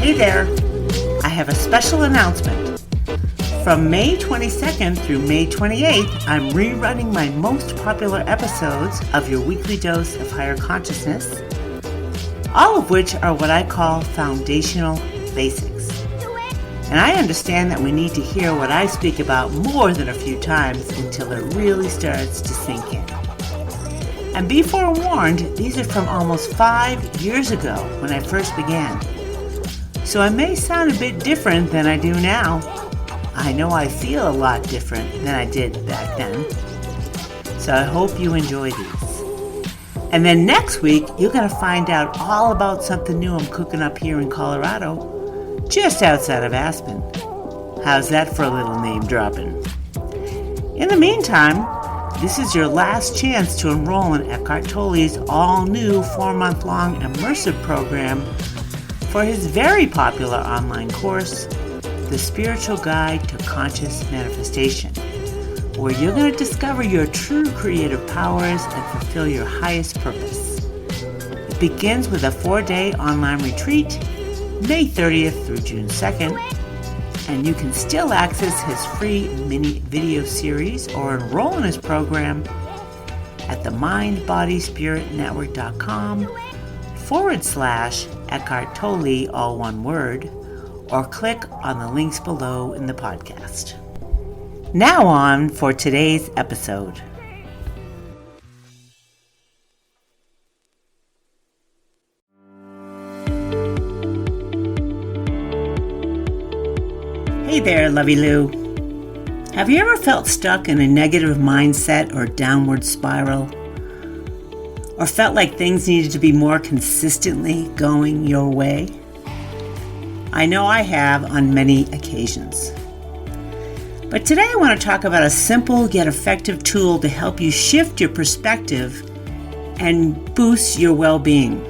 Hey there, I have a special announcement. From May 22nd through May 28th, I'm rerunning my most popular episodes of your weekly dose of higher consciousness, all of which are what I call foundational basics. And I understand that we need to hear what I speak about more than a few times until it really starts to sink in. And be forewarned, these are from almost 5 years ago when I first began. So I may sound a bit different than I do now. I know I feel a lot different than I did back then. So I hope you enjoy these. And then next week, you're going to find out all about something new I'm cooking up here in Colorado, just outside of Aspen. How's that for a little name dropping? In the meantime, this is your last chance to enroll in Eckhart Tolle's all-new 4-month-long immersive program for his very popular online course, The Spiritual Guide to Conscious Manifestation, where you're going to discover your true creative powers and fulfill your highest purpose. It begins with a 4-day online retreat, May 30th through June 2nd, and you can still access his free mini video series or enroll in his program at the mindbodyspiritnetwork.com/Eckhart Tolle, all one word, or click on the links below in the podcast. Now on for today's episode. Hey there, Lovey Lou. Have you ever felt stuck in a negative mindset or downward spiral? Or felt like things needed to be more consistently going your way? I know I have on many occasions. But today I want to talk about a simple yet effective tool to help you shift your perspective and boost your well-being.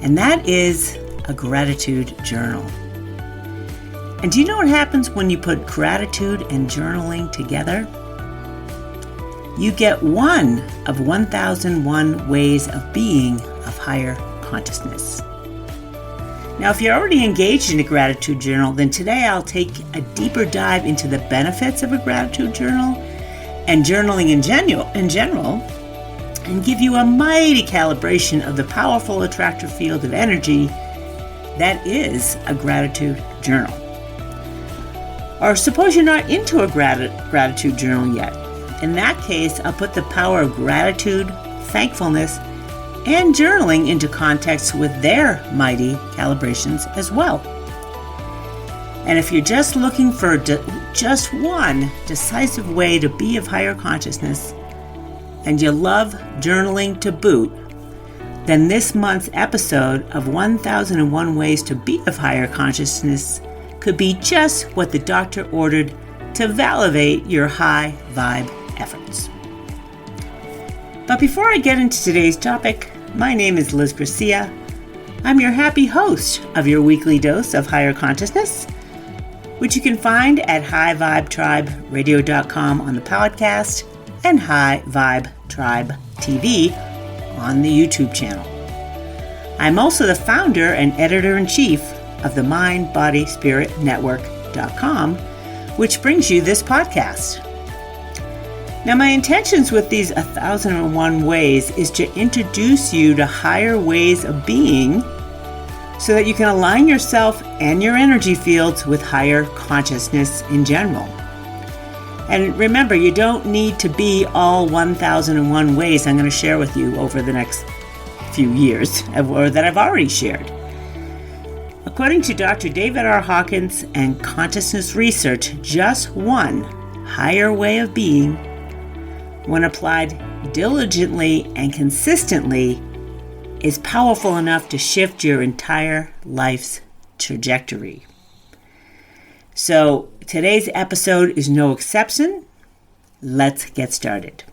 And that is a gratitude journal. And do you know what happens when you put gratitude and journaling together? You get one of 1001 ways of being of higher consciousness. Now, if you're already engaged in a gratitude journal, then today I'll take a deeper dive into the benefits of a gratitude journal and journaling in general, and give you a mighty calibration of the powerful attractor field of energy that is a gratitude journal. Or suppose you're not into a gratitude journal yet. In that case, I'll put the power of gratitude, thankfulness, and journaling into context with their mighty calibrations as well. And if you're just looking for just one decisive way to be of higher consciousness, and you love journaling to boot, then this month's episode of 1001 Ways to Be of Higher Consciousness could be just what the doctor ordered to validate your high vibe efforts. But before I get into today's topic, my name is Liz Garcia. I'm your happy host of your weekly dose of higher consciousness, which you can find at highvibetriberadio.com on the podcast and High Vibe Tribe TV on the YouTube channel. I'm also the founder and editor-in-chief of the mindbodyspiritnetwork.com, which brings you this podcast. Now, my intentions with these 1001 ways is to introduce you to higher ways of being so that you can align yourself and your energy fields with higher consciousness in general. And remember, you don't need to be all 1001 ways I'm going to share with you over the next few years, or that I've already shared. According to Dr. David R. Hawkins and consciousness research, just one higher way of being, when applied diligently and consistently, is powerful enough to shift your entire life's trajectory. So today's episode is no exception. Let's get started.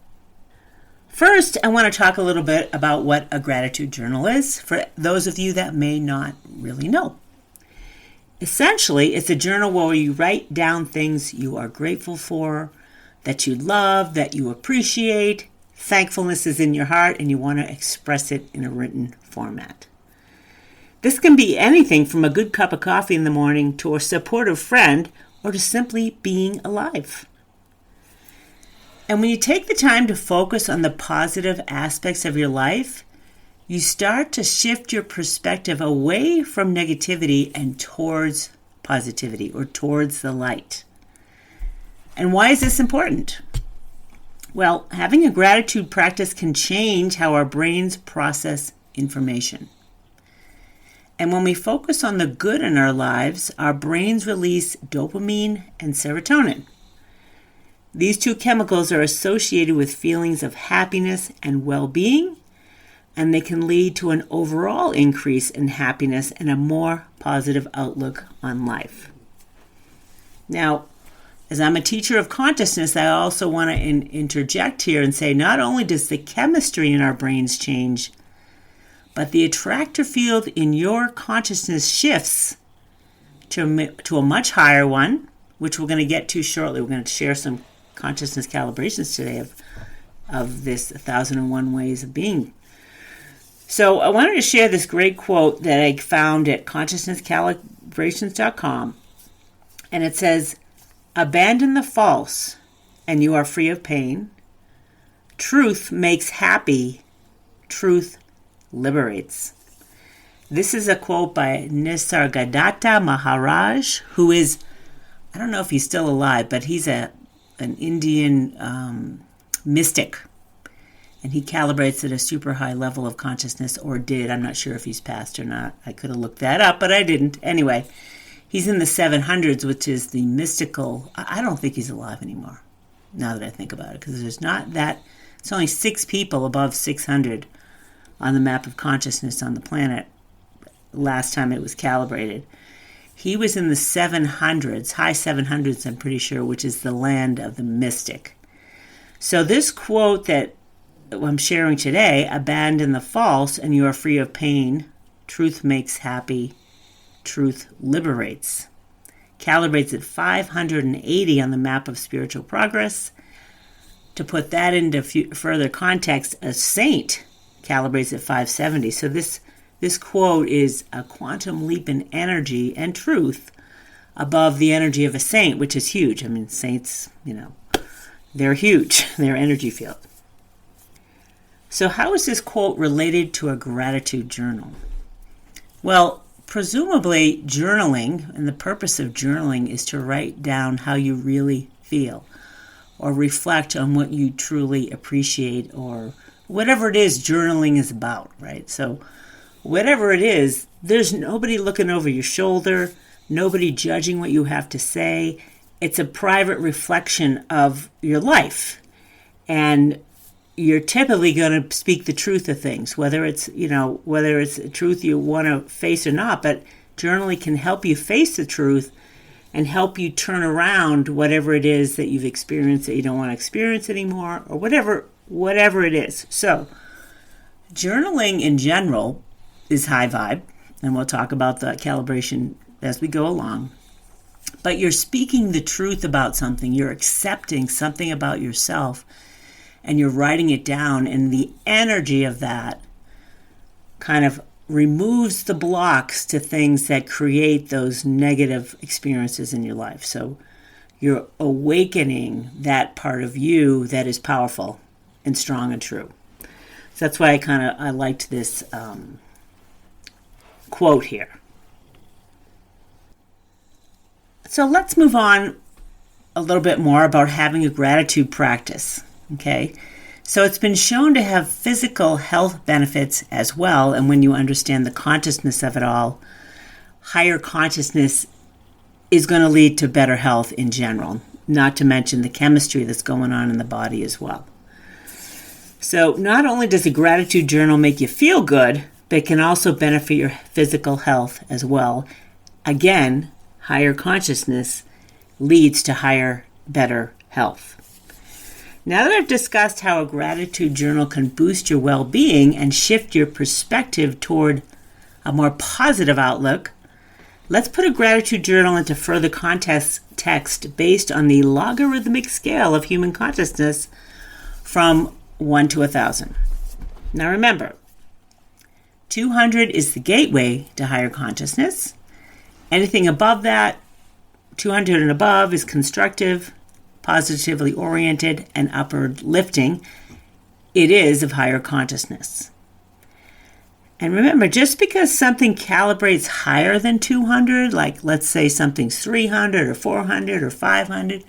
First, I want to talk a little bit about what a gratitude journal is for those of you that may not really know. Essentially, it's a journal where you write down things you are grateful for, that you love, that you appreciate. Thankfulness is in your heart and you want to express it in a written format. This can be anything from a good cup of coffee in the morning to a supportive friend or to simply being alive. And when you take the time to focus on the positive aspects of your life, you start to shift your perspective away from negativity and towards positivity or towards the light. And why is this important? Well, having a gratitude practice can change how our brains process information. And when we focus on the good in our lives, our brains release dopamine and serotonin. These two chemicals are associated with feelings of happiness and well-being, and they can lead to an overall increase in happiness and a more positive outlook on life. Now, as I'm a teacher of consciousness, I also want to interject here and say not only does the chemistry in our brains change, but the attractor field in your consciousness shifts to a much higher one, which we're going to get to shortly. We're going to share some consciousness calibrations today of this 1001 ways of being. So I wanted to share this great quote that I found at consciousnesscalibrations.com. And it says, "Abandon the false and you are free of pain. Truth makes happy. Truth liberates." This is a quote by Nisargadatta Maharaj, who is, I don't know if he's still alive, but he's an Indian mystic. And he calibrates at a super high level of consciousness, or did. I'm not sure if he's passed or not. I could have looked that up, but I didn't. Anyway, he's in the 700s, which is the mystical. I don't think he's alive anymore, now that I think about it, because there's not that. It's only 6 people above 600 on the map of consciousness on the planet last time it was calibrated. He was in the 700s, high 700s, I'm pretty sure, which is the land of the mystic. So this quote that I'm sharing today, "Abandon the false and you are free of pain. Truth makes happy. Truth liberates," calibrates at 580 on the map of spiritual progress. To put that into further context, a saint calibrates at 570. So this quote is a quantum leap in energy and truth above the energy of a saint, which is huge. I mean, saints, they're huge, their energy field. So how is this quote related to a gratitude journal? Well, presumably journaling, and the purpose of journaling is to write down how you really feel or reflect on what you truly appreciate, or whatever it is journaling is about, right? So whatever it is, there's nobody looking over your shoulder, nobody judging what you have to say. It's a private reflection of your life. And you're typically going to speak the truth of things, whether it's a truth you want to face or not, but journaling can help you face the truth and help you turn around whatever it is that you've experienced that you don't want to experience anymore, or whatever it is. So journaling in general is high vibe, and we'll talk about the calibration as we go along. But you're speaking the truth about something, you're accepting something about yourself, and you're writing it down, and the energy of that kind of removes the blocks to things that create those negative experiences in your life. So you're awakening that part of you that is powerful and strong and true. So that's why I liked this quote here. So let's move on a little bit more about having a gratitude practice. Okay, so it's been shown to have physical health benefits as well, and when you understand the consciousness of it all, higher consciousness is going to lead to better health in general, not to mention the chemistry that's going on in the body as well. So not only does a gratitude journal make you feel good, but it can also benefit your physical health as well. Again, higher consciousness leads to higher, better health. Now that I've discussed how a gratitude journal can boost your well-being and shift your perspective toward a more positive outlook, let's put a gratitude journal into further context based on the logarithmic scale of human consciousness from 1 to 1,000. Now remember, 200 is the gateway to higher consciousness. Anything above that, 200 and above, is constructive, positively oriented, and upward lifting. It is of higher consciousness. And remember, just because something calibrates higher than 200, like let's say something's 300 or 400 or 500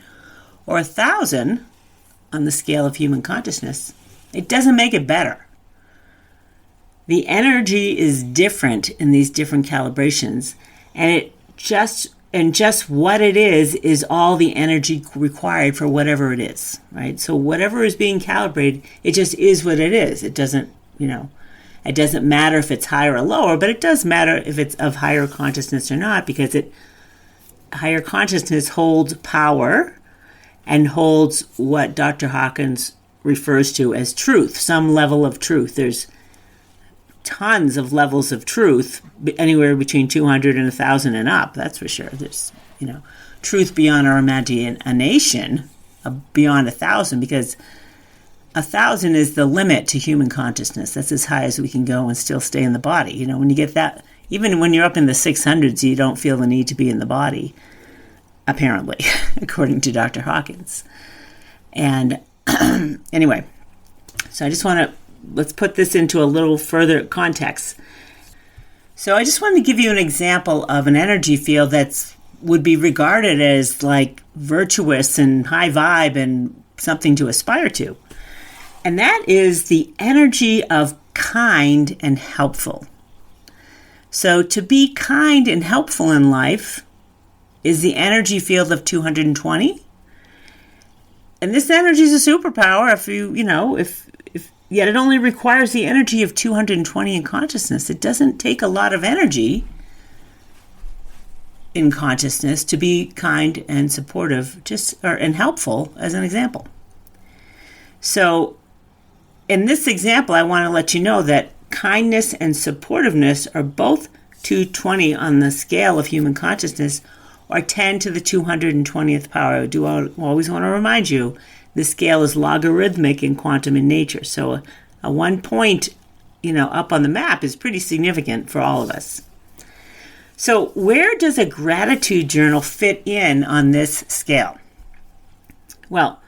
or 1,000 on the scale of human consciousness, it doesn't make it better. The energy is different in these different calibrations, and just what it is all the energy required for whatever it is, right? So whatever is being calibrated, it just is what it is. It doesn't, it doesn't matter if it's higher or lower, but it does matter if it's of higher consciousness or not, because higher consciousness holds power and holds what Dr. Hawkins refers to as truth, some level of truth. There's tons of levels of truth, anywhere between 200 and 1,000 and up, that's for sure. There's, truth beyond our imagination, beyond 1,000, because 1,000 is the limit to human consciousness. That's as high as we can go and still stay in the body. When you get that, even when you're up in the 600s, you don't feel the need to be in the body, apparently, according to Dr. Hawkins. And anyway, so I just let's put this into a little further context. So I just wanted to give you an example of an energy field that would be regarded as like virtuous and high vibe and something to aspire to. And that is the energy of kind and helpful. So to be kind and helpful in life is the energy field of 220. And this energy is a superpower yet it only requires the energy of 220 in consciousness. It doesn't take a lot of energy in consciousness to be kind and supportive, and helpful, as an example. So in this example, I want to let you know that kindness and supportiveness are both 220 on the scale of human consciousness, or 10 to the 220th power. I do always want to remind you, this scale is logarithmic in quantum in nature. So a 1 point, up on the map is pretty significant for all of us. So where does a gratitude journal fit in on this scale? Well,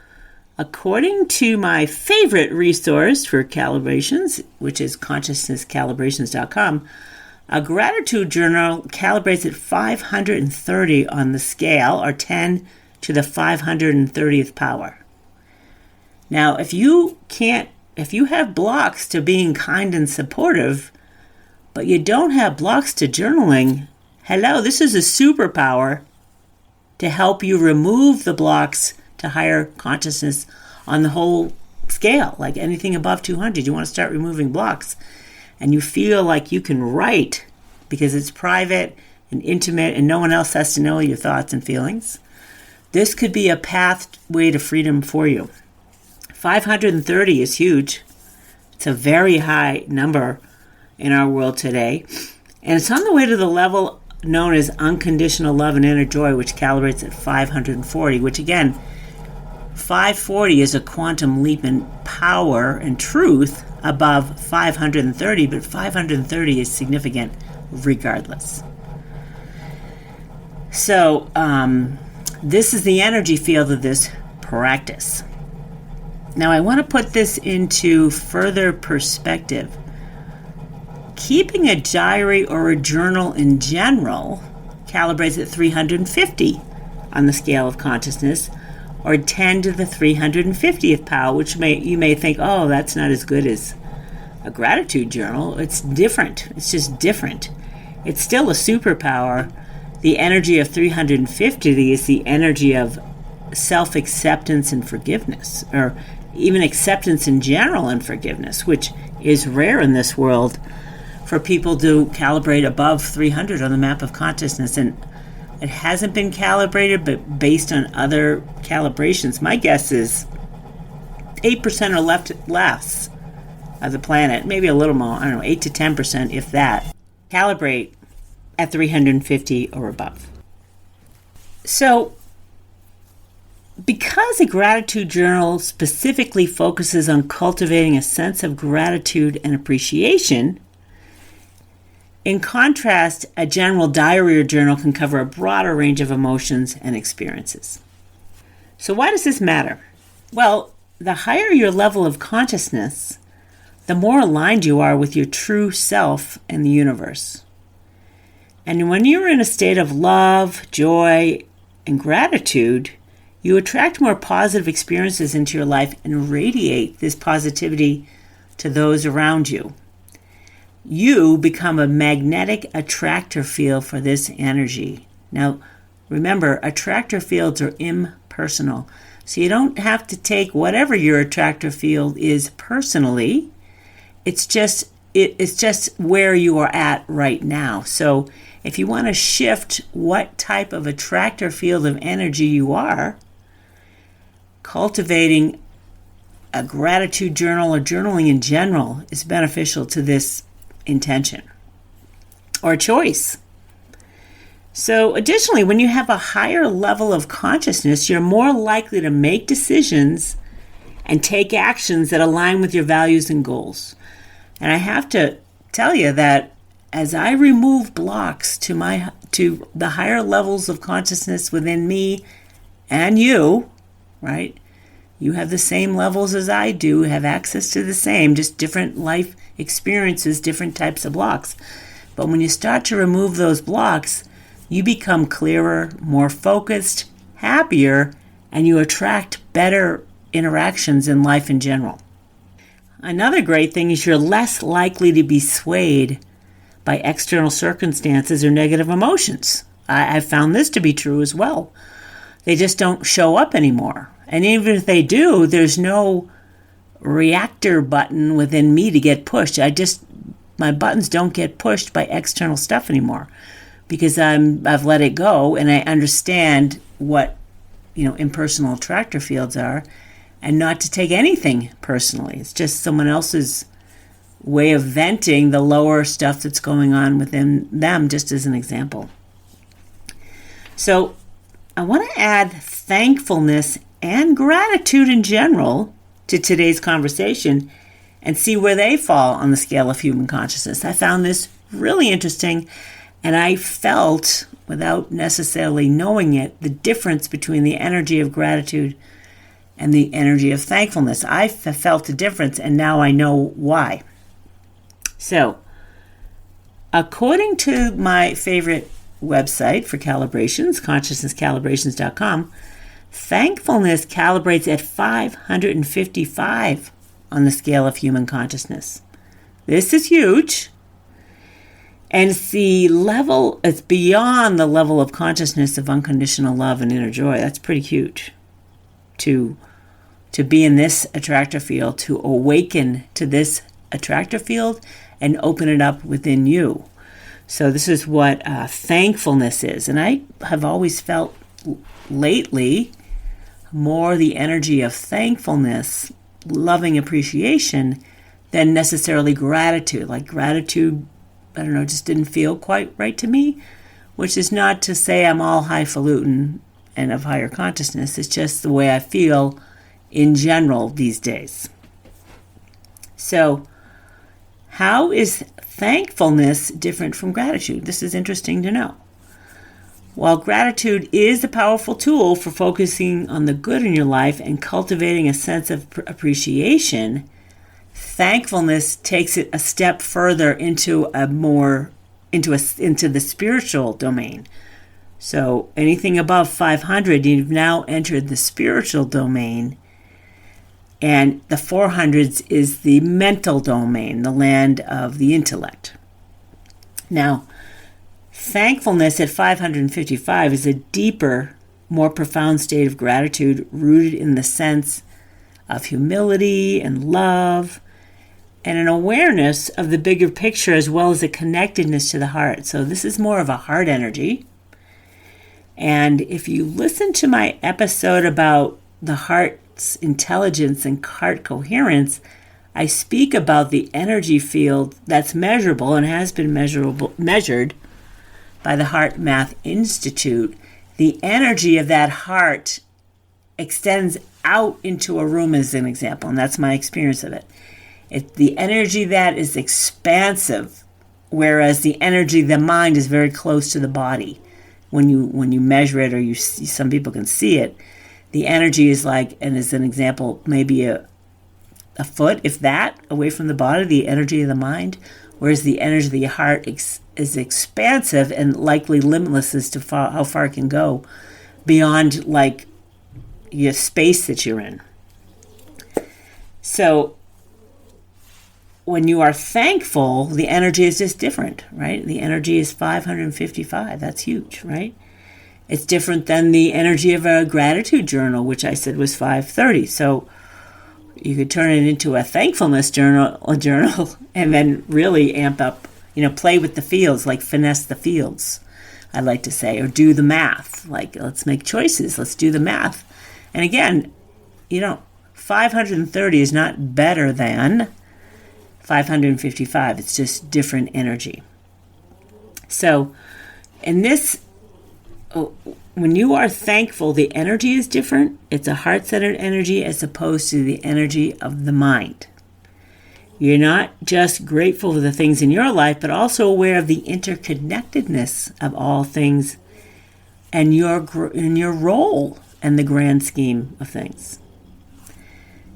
according to my favorite resource for calibrations, which is consciousnesscalibrations.com, a gratitude journal calibrates at 530 on the scale, or 10 to the 530th power. Now, if you have blocks to being kind and supportive, but you don't have blocks to journaling, hello, this is a superpower to help you remove the blocks to higher consciousness on the whole scale. Like anything above 200, you want to start removing blocks, and you feel like you can write because it's private and intimate and no one else has to know your thoughts and feelings. This could be a pathway to freedom for you. 530 is huge. It's a very high number in our world today. And it's on the way to the level known as unconditional love and inner joy, which calibrates at 540, which again, 540 is a quantum leap in power and truth above 530, but 530 is significant regardless. So this is the energy field of this practice. Now I want to put this into further perspective. Keeping a diary or a journal in general calibrates at 350 on the scale of consciousness, or 10 to the 350th power, which you may think, oh, that's not as good as a gratitude journal. It's different. It's just different. It's still a superpower. The energy of 350 is the energy of self-acceptance and forgiveness, or even acceptance in general and forgiveness, which is rare in this world for people to calibrate above 300 on the map of consciousness. And it hasn't been calibrated, but based on other calibrations, my guess is 8% or less of the planet, maybe a little more, 8 to 10%, if that, calibrate at 350 or above. So, because a gratitude journal specifically focuses on cultivating a sense of gratitude and appreciation, In contrast, a general diary or journal can cover a broader range of emotions and experiences. So why does this matter? Well, the higher your level of consciousness, the more aligned you are with your true self and the universe. And when you're in a state of love, joy, and gratitude, you attract more positive experiences into your life and radiate this positivity to those around you. You become a magnetic attractor field for this energy. Now, remember, attractor fields are impersonal. So you don't have to take whatever your attractor field is personally. It's just where you are at right now. So if you want to shift what type of attractor field of energy you are, cultivating a gratitude journal or journaling in general is beneficial to this intention or choice. So additionally, when you have a higher level of consciousness, you're more likely to make decisions and take actions that align with your values and goals. And I have to tell you that as I remove blocks to the higher levels of consciousness within me and you, right? You have the same levels as I do, have access to the same, just different life experiences, different types of blocks. But when you start to remove those blocks, you become clearer, more focused, happier, and you attract better interactions in life in general. Another great thing is you're less likely to be swayed by external circumstances or negative emotions. I've found this to be true as well. They just don't show up anymore. And even if they do, there's no reactor button within me to get pushed. My buttons don't get pushed by external stuff anymore because I've let it go and I understand what, impersonal attractor fields are and not to take anything personally. It's just someone else's way of venting the lower stuff that's going on within them, just as an example. So I want to add thankfulness and gratitude in general to today's conversation and see where they fall on the scale of human consciousness. I found this really interesting, and I felt, without necessarily knowing it, the difference between the energy of gratitude and the energy of thankfulness. I felt a difference, and now I know why. So, according to my favorite website for calibrations, consciousnesscalibrations.com, thankfulness calibrates at 555 on the scale of human consciousness. This is huge. And it's beyond the level of consciousness of unconditional love and inner joy. That's pretty huge. To be in this attractor field, to awaken to this attractor field and open it up within you. So this is what thankfulness is. And I have always felt lately more the energy of thankfulness, loving appreciation, than necessarily gratitude. Like gratitude, I don't know, just didn't feel quite right to me, which is not to say I'm all highfalutin and of higher consciousness. It's just the way I feel in general these days. So how is thankfulness different from gratitude? This is interesting to know. While gratitude is a powerful tool for focusing on the good in your life and cultivating a sense of appreciation, thankfulness takes it a step further into the spiritual domain. So anything above 500, you've now entered the spiritual domain, and the 400s is the mental domain, the land of the intellect. Now, thankfulness at 555 is a deeper, more profound state of gratitude rooted in the sense of humility and love and an awareness of the bigger picture as well as a connectedness to the heart. So this is more of a heart energy. And if you listen to my episode about the heart's intelligence and heart coherence, I speak about the energy field that's measurable and has been measured by the Heart Math Institute. The energy of that heart extends out into a room as an example, and that's my experience of it. The energy that is expansive whereas the energy of the mind is very close to the body. When you measure it, or you see, some people can see it, the energy is like, and as an example, maybe a foot, if that, away from the body, the energy of the mind, whereas the energy of the heart is expansive and likely limitless as to how far it can go beyond like your space that you're in. So when you are thankful, the energy is just different, right? The energy is 555. That's huge, right? It's different than the energy of a gratitude journal, which I said was 530. So you could turn it into a thankfulness journal, and then really amp up, play with the fields, like finesse the fields, I like to say, or do the math. Like, let's make choices. Let's do the math. And again, 530 is not better than 555. It's just different energy. So in this, when you are thankful, the energy is different. It's a heart-centered energy as opposed to the energy of the mind. You're not just grateful for the things in your life, but also aware of the interconnectedness of all things and your role in the grand scheme of things.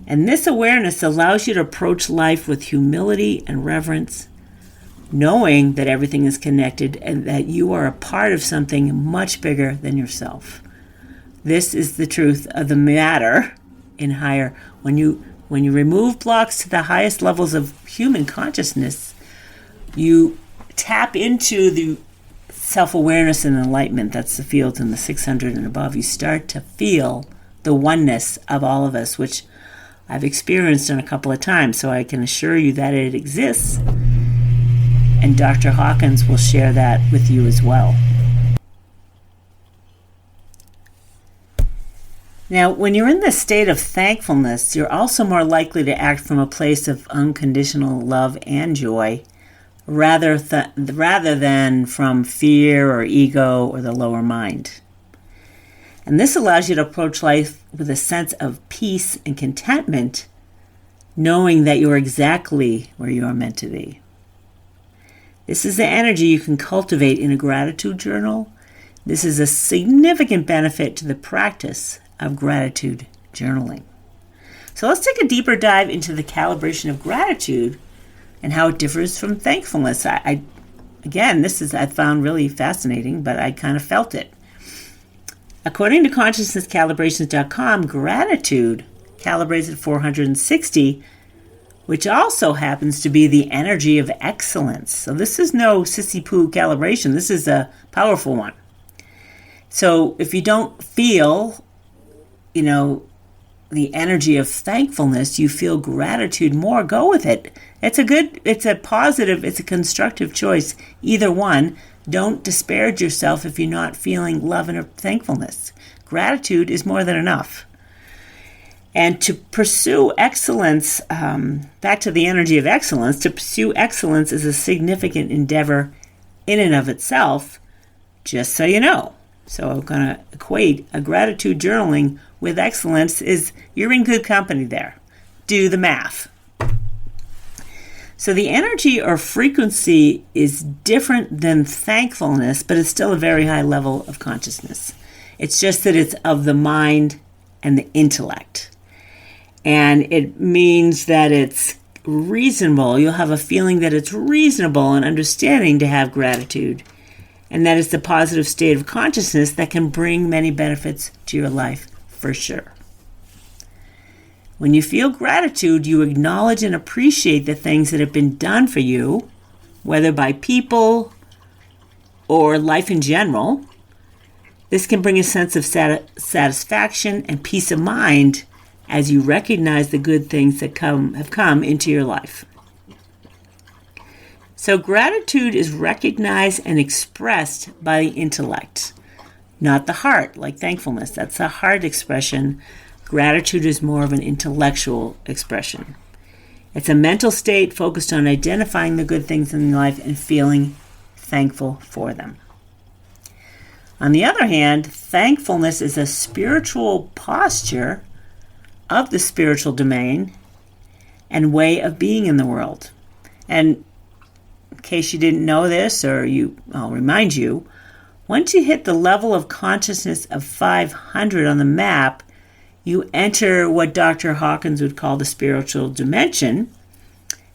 And this awareness allows you to approach life with humility and reverence, knowing that everything is connected and that you are a part of something much bigger than yourself. This is the truth of the matter in higher. When you remove blocks to the highest levels of human consciousness, you tap into the self-awareness and enlightenment. That's the fields in the 600 and above. You start to feel the oneness of all of us, which I've experienced on a couple of times, so I can assure you that it exists. And Dr. Hawkins will share that with you as well. Now, when you're in this state of thankfulness, you're also more likely to act from a place of unconditional love and joy, rather than from fear or ego or the lower mind. And this allows you to approach life with a sense of peace and contentment, knowing that you're exactly where you are meant to be. This is the energy you can cultivate in a gratitude journal. This is a significant benefit to the practice of gratitude journaling. So let's take a deeper dive into the calibration of gratitude and how it differs from thankfulness. This I found really fascinating, but I kind of felt it. According to consciousnesscalibrations.com, gratitude calibrates at 460, which also happens to be the energy of excellence. So this is no sissy-poo calibration. This is a powerful one. So if you don't feel, the energy of thankfulness, you feel gratitude more, go with it. It's a positive, it's a constructive choice. Either one. Don't disparage yourself if you're not feeling love and thankfulness. Gratitude is more than enough. And to pursue excellence, back to the energy of excellence, to pursue excellence is a significant endeavor in and of itself, just so you know. So I'm going to equate a gratitude journaling with excellence is you're in good company there. Do the math. So the energy or frequency is different than thankfulness, but it's still a very high level of consciousness. It's just that it's of the mind and the intellect. And it means that it's reasonable. You'll have a feeling that it's reasonable and understanding to have gratitude. And that is the positive state of consciousness that can bring many benefits to your life, for sure. When you feel gratitude, you acknowledge and appreciate the things that have been done for you, whether by people or life in general. This can bring a sense of satisfaction and peace of mind as you recognize the good things that have come into your life. So gratitude is recognized and expressed by the intellect, not the heart, like thankfulness. That's a heart expression. Gratitude is more of an intellectual expression. It's a mental state focused on identifying the good things in life and feeling thankful for them. On the other hand, thankfulness is a spiritual posture of the spiritual domain and way of being in the world. And in case you didn't know this, I'll remind you, once you hit the level of consciousness of 500 on the map, you enter what Dr. Hawkins would call the spiritual dimension.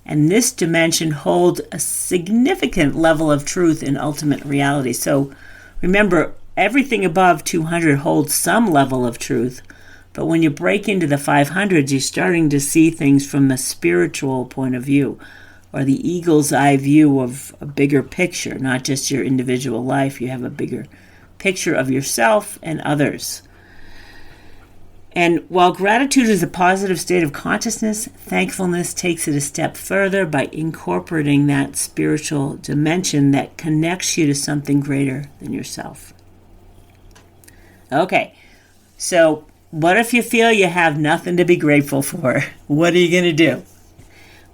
And this dimension holds a significant level of truth and ultimate reality. So remember, everything above 200 holds some level of truth. But when you break into the 500s, you're starting to see things from a spiritual point of view, or the eagle's eye view of a bigger picture, not just your individual life. You have a bigger picture of yourself and others. And while gratitude is a positive state of consciousness, thankfulness takes it a step further by incorporating that spiritual dimension that connects you to something greater than yourself. Okay, so what if you feel you have nothing to be grateful for? What are you going to do?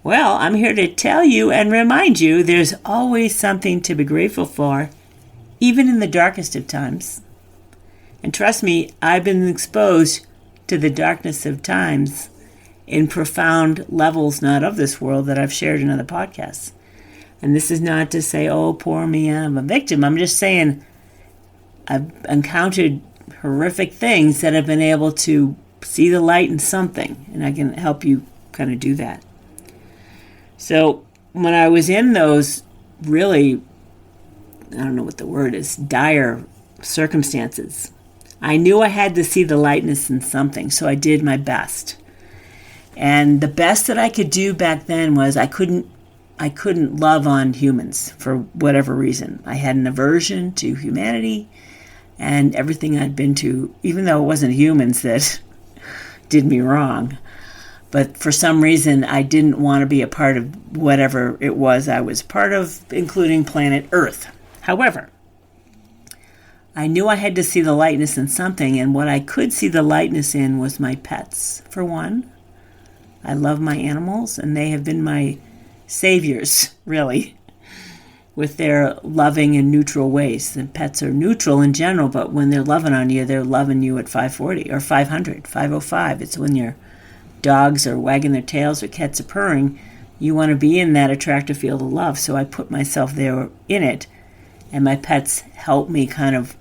Well, I'm here to tell you and remind you there's always something to be grateful for, even in the darkest of times. And trust me, I've been exposed to the darkness of times in profound levels not of this world that I've shared in other podcasts. And this is not to say, oh, poor me, I'm a victim. I'm just saying I've encountered horrific things that have been able to see the light in something, and I can help you kind of do that. So when I was in those really, I don't know what the word is, dire circumstances, I knew I had to see the lightness in something, so I did my best. And the best that I could do back then was I couldn't love on humans for whatever reason. I had an aversion to humanity and everything I'd been to, even though it wasn't humans that did me wrong. But for some reason, I didn't want to be a part of whatever it was I was part of, including planet Earth. However, I knew I had to see the lightness in something, and what I could see the lightness in was my pets, for one. I love my animals, and they have been my saviors, really, with their loving and neutral ways. And pets are neutral in general, but when they're loving on you, they're loving you at 540 or 500, 505. It's when your dogs are wagging their tails or cats are purring, you want to be in that attractive field of love. So I put myself there in it, and my pets help me kind of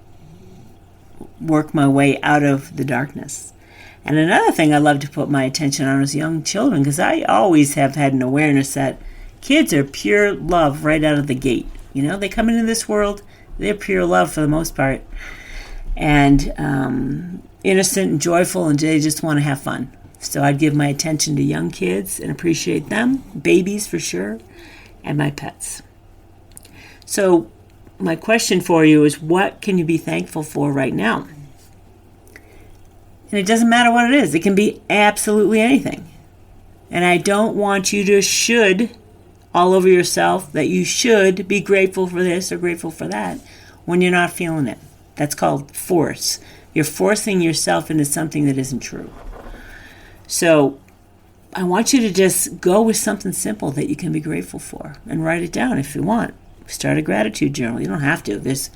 work my way out of the darkness. And another thing I love to put my attention on is young children, because I always have had an awareness that kids are pure love right out of the gate. You know, they come into this world, they're pure love for the most part, and innocent and joyful, and they just want to have fun. So I'd give my attention to young kids and appreciate them, babies for sure, and my pets. So my question for you is, what can you be thankful for right now? And it doesn't matter what it is. It can be absolutely anything. And I don't want you to should all over yourself that you should be grateful for this or grateful for that when you're not feeling it. That's called force. You're forcing yourself into something that isn't true. So I want you to just go with something simple that you can be grateful for and write it down if you want. Start a gratitude journal. You don't have to. There's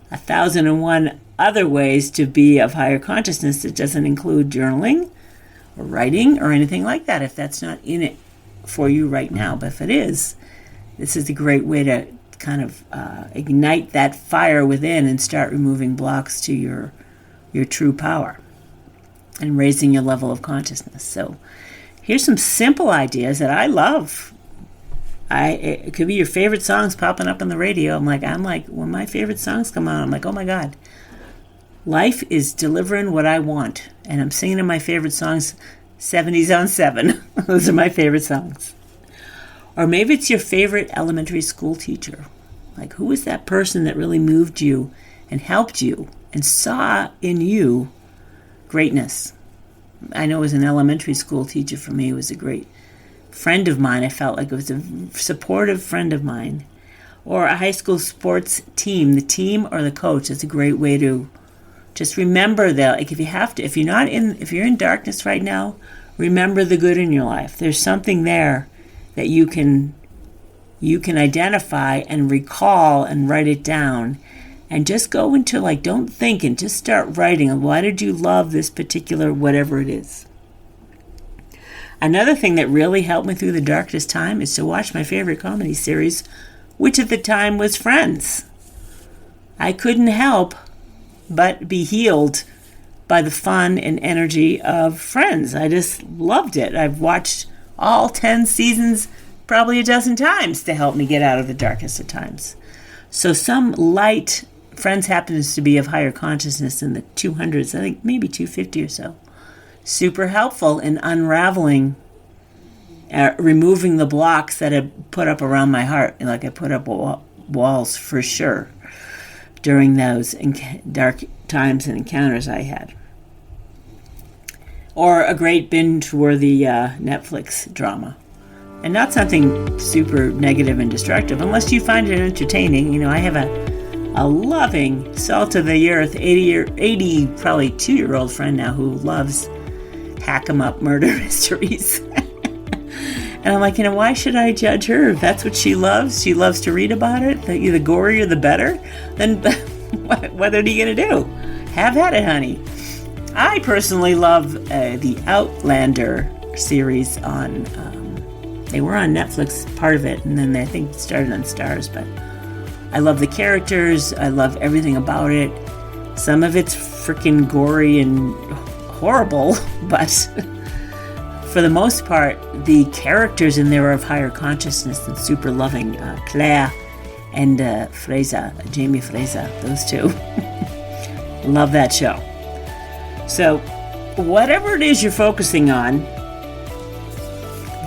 1,001 other ways to be of higher consciousness that doesn't include journaling or writing or anything like that if that's not in it for you right now. But if it is, this is a great way to kind of ignite that fire within and start removing blocks to your true power and raising your level of consciousness. So here's some simple ideas that I love. It could be your favorite songs popping up on the radio. I'm like, when my favorite songs come on, I'm like, oh my God, life is delivering what I want. And I'm singing in my favorite songs, 70s on 7. Those are my favorite songs. Or maybe it's your favorite elementary school teacher. Like, who is that person that really moved you and helped you and saw in you greatness? I know as an elementary school teacher for me, it was a great friend of mine. I felt like it was a supportive friend of mine. Or a high school sports team, the team or the coach. It's a great way to just remember that. Like, if you're in darkness right now, remember the good in your life. There's something there that you can identify and recall and write it down. And just go into, don't think and just start writing. Why did you love this particular whatever it is? Another thing that really helped me through the darkest time is to watch my favorite comedy series, which at the time was Friends. I couldn't help but be healed by the fun and energy of Friends. I just loved it. I've watched all 10 seasons probably a dozen times to help me get out of the darkest of times. So some light, Friends happens to be of higher consciousness in the 200s, I think maybe 250 or so. Super helpful in unraveling, removing the blocks that had put up around my heart. Like I put up walls for sure during those dark times and encounters I had. Or a great binge-worthy Netflix drama. And not something super negative and destructive, unless you find it entertaining. You know, I have a loving, salt-of-the-earth, 80, probably 2-year-old friend now who loves hack-em-up murder mysteries. And I'm like, why should I judge her? If that's what she loves to read about it, the gorier the better, then what are you going to do? Have at it, honey. I personally love the Outlander series on, they were on Netflix, part of it, and then I think it started on Stars, but I love the characters, I love everything about it. Some of it's freaking gory and horrible, but for the most part, the characters in there are of higher consciousness and super loving. Claire and Jamie Fraser, those two. Love that show. So, whatever it is you're focusing on,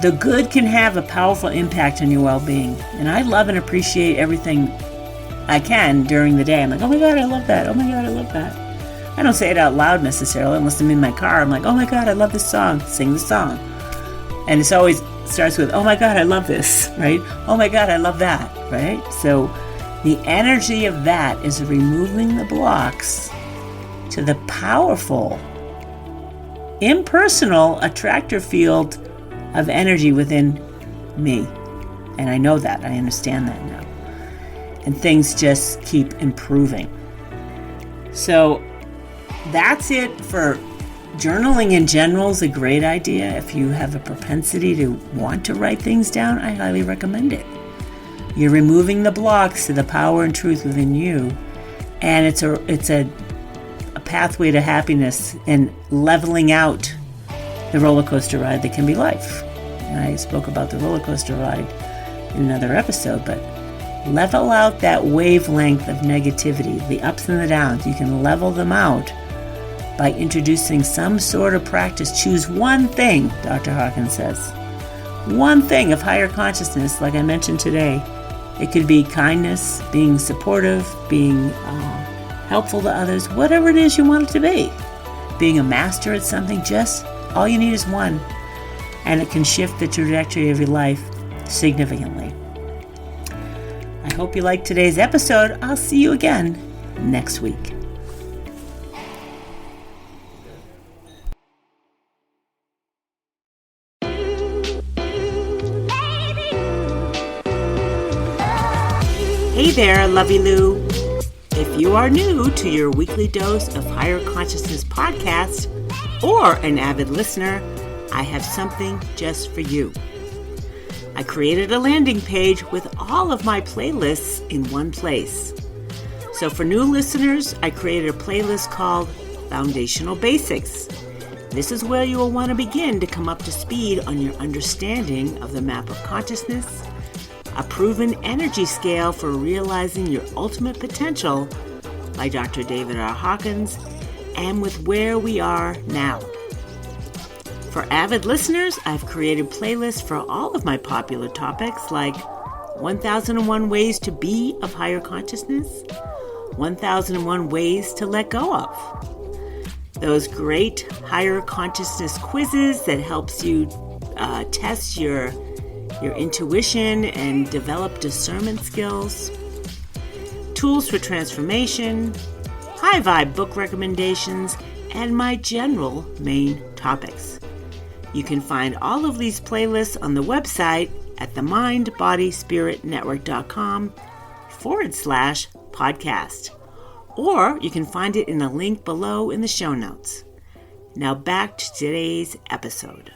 the good can have a powerful impact on your well-being. And I love and appreciate everything I can during the day. I'm like, oh my God, I love that. Oh my God, I love that. I don't say it out loud necessarily unless I'm in my car. I'm like, oh my God, I love this song. Sing the song. And it always starts with, oh my God, I love this, right? Oh my God, I love that, right? So the energy of that is removing the blocks to the powerful, impersonal attractor field of energy within me. And I know that. I understand that now. And things just keep improving. So that's it for journaling in general. Is a great idea. If you have a propensity to want to write things down, I highly recommend it. You're removing the blocks to the power and truth within you. And it's a pathway to happiness and leveling out the roller coaster ride that can be life. And I spoke about the roller coaster ride in another episode, but level out that wavelength of negativity, the ups and the downs. You can level them out by introducing some sort of practice. Choose one thing, Dr. Hawkins says. One thing of higher consciousness, like I mentioned today. It could be kindness, being supportive, being helpful to others, whatever it is you want it to be. Being a master at something, just all you need is one. And it can shift the trajectory of your life significantly. I hope you liked today's episode. I'll see you again next week. Hey there, Lovey Lou. If you are new to your weekly dose of Higher Consciousness podcast or an avid listener, I have something just for you. I created a landing page with all of my playlists in one place. So for new listeners, I created a playlist called Foundational Basics. This is where you will want to begin to come up to speed on your understanding of the map of consciousness, a proven energy scale for realizing your ultimate potential by Dr. David R. Hawkins, and with where we are now. For avid listeners, I've created playlists for all of my popular topics like 1001 Ways to Be of Higher Consciousness, 1001 Ways to Let Go of. Those great higher consciousness quizzes that helps you test your intuition and develop discernment skills, tools for transformation, high vibe book recommendations, and my general main topics. You can find all of these playlists on the website at themindbodyspiritnetwork.com/podcast. Or you can find it in a link below in the show notes. Now back to today's episode.